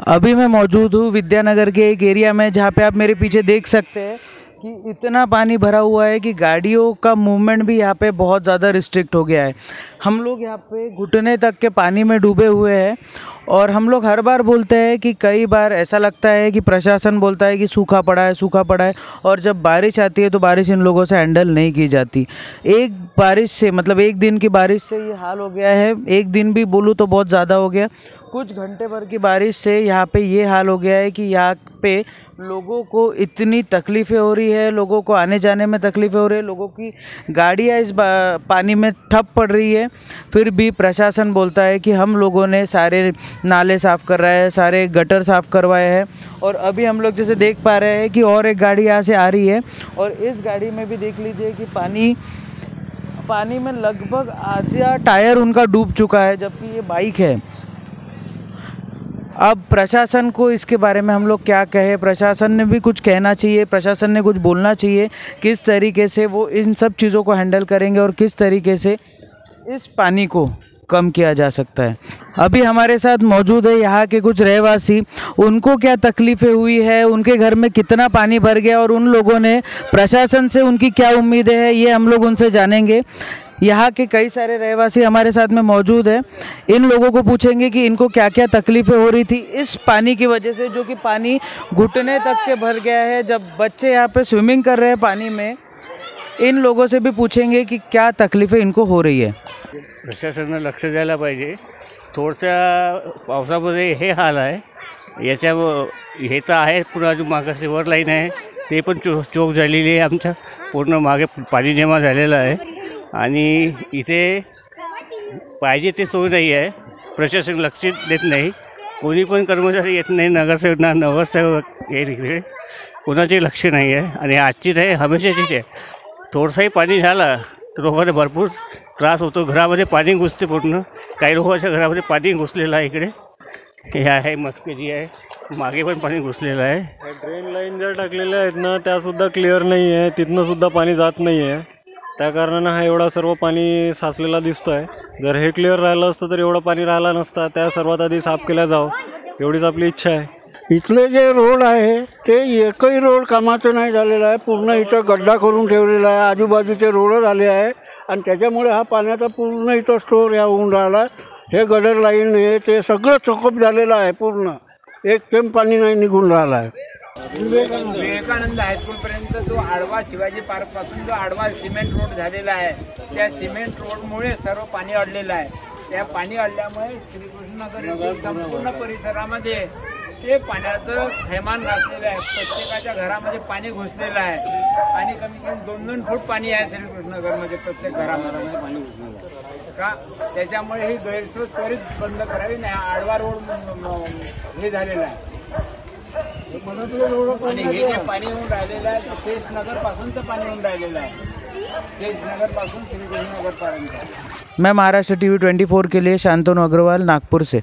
अभी मैं मौजूद हूँ विद्यानगर के एक एरिया में, जहाँ पे आप मेरे पीछे देख सकते हैं कि इतना पानी भरा हुआ है कि गाड़ियों का मूवमेंट भी यहाँ पे बहुत ज़्यादा रिस्ट्रिक्ट हो गया है। हम लोग यहाँ पे घुटने तक के पानी में डूबे हुए हैं और हम लोग हर बार बोलते हैं कि कई बार ऐसा लगता है कि प्रशासन बोलता है कि सूखा पड़ा है, सूखा पड़ा है, और जब बारिश आती है तो बारिश इन लोगों से हैंडल नहीं की जाती। एक बारिश से मतलब एक दिन की बारिश से ये हाल हो गया है। एक दिन भी बोलूँ तो बहुत ज़्यादा हो गया। कुछ घंटे भर की बारिश से यहाँ पे ये हाल हो गया है कि यहाँ पे लोगों को इतनी तकलीफ़ें हो रही है, लोगों को आने जाने में तकलीफ़ें हो रही है, लोगों की गाड़ियाँ इस पानी में ठप पड़ रही है। फिर भी प्रशासन बोलता है कि हम लोगों ने सारे नाले साफ़ कर रहा है, सारे गटर साफ़ करवाए हैं। और अभी हम लोग जैसे देख पा रहे हैं कि और एक गाड़ी यहाँ से आ रही है और इस गाड़ी में भी देख लीजिए कि पानी में लगभग आधा टायर उनका डूब चुका है, जबकि ये बाइक है। अब प्रशासन को इसके बारे में हम लोग क्या कहें? प्रशासन ने भी कुछ कहना चाहिए, प्रशासन ने कुछ बोलना चाहिए, किस तरीके से वो इन सब चीज़ों को हैंडल करेंगे और किस तरीके से इस पानी को कम किया जा सकता है। अभी हमारे साथ मौजूद है यहाँ के कुछ रहवासी। उनको क्या तकलीफ़ें हुई है, उनके घर में कितना पानी भर गया और उन लोगों ने प्रशासन से उनकी क्या उम्मीदें हैं, ये हम लोग उनसे जानेंगे। यहाँ के कई सारे रहवासी हमारे साथ में मौजूद है। इन लोगों को पूछेंगे कि इनको क्या क्या तकलीफ़ें हो रही थी इस पानी की वजह से, जो कि पानी घुटने तक के भर गया है। जब बच्चे यहाँ पे स्विमिंग कर रहे हैं पानी में, इन लोगों से भी पूछेंगे कि क्या तकलीफ़ें इनको हो रही है। प्रशासनानं लक्ष द्यायला पाहिजे। थोडंसं पावसामध्ये हे हाल आहे, याच्या हे तर आहे, पुन्हा अजून मागं सिवर लाईन आहे ते पण चोक झालेली आहे, आमच्या पूर्ण मागे पाणी जमा झालेलं आहे आणि इथे पाहिजे ते सोय नाही आहे। प्रशासन लक्ष देत नाही, कोणी पण कर्मचारी येत नाही, नगरसेवक हे इकडे कोणाचे लक्ष नाही आहे आणि आजची नाही हमेशाचीच आहे। थोडंसंही पाणी झालं तर लोकांना भरपूर त्रास होतो, घरामध्ये पाणी घुसते, पूर्ण काही लोकांच्या घरामध्ये पाणी घुसलेलं आहे। इकडे हे आहे मस्केजी आहे, मागे पण पाणी घुसलेलं आहे। ड्रेन लाईन ज्या टाकलेल्या आहेत ना त्यासुद्धा क्लिअर नाही आहे, तिथनं सुद्धा पाणी जात नाही आहे। त्या कारणानं हा एवढा सर्व पाणी साचलेला दिसतो आहे। जर हे क्लिअर राहिलं असतं तर एवढं पाणी राहिला नसता, त्या सर्वात आधी साफ केल्या जावं एवढीच आपली इच्छा आहे। इथले जे रोड आहे ते एकही रोड कामाचं नाही झालेलं आहे, पूर्ण इथं गड्डा करून ठेवलेला आहे, आजूबाजूचे रोड झाले आहे आणि त्याच्यामुळे हा पाण्याचा पूर्ण इथं स्टोर होऊन राहिला। हे गडर लाईन हे ते सगळं चोकअप झालेलं आहे, पूर्ण एक थेंब पाणी नाही निघून राहिलं आहे। विवेकानंद हायस्कूलपर्यंत जो आडवा शिवाजी पार्कपासून जो आडवा सिमेंट रोड झालेला आहे, त्या सिमेंट रोडमुळे सर्व पाणी अडलेलं आहे। त्या पाणी अडल्यामुळे श्रीकृष्णनगर संपूर्ण परिसरामध्ये ते पाण्याचं थैमान घातलेलं आहे। प्रत्येकाच्या घरामध्ये पाणी घुसलेलं आहे आणि कमी कमी 2-2 फूट पाणी आहे श्रीकृष्णनगरमध्ये, प्रत्येक घरामध्ये पाणी घुसलेलं आहे का। त्याच्यामुळे ही गैरसोय त्वरित बंद करावी नाही। आडवा रोड हे झालेला आहे आणि हे जे पाणी येऊन राहिलेलं आहे ते शेषनगर पासूनचं पाणी येऊन राहिलेलं आहे, शेषनगर पासून श्रीकृष्णनगर पर्यंत। मैं महाराष्ट्र टीवी 24 के लिए शांतनु अग्रवाल, नागपुर से।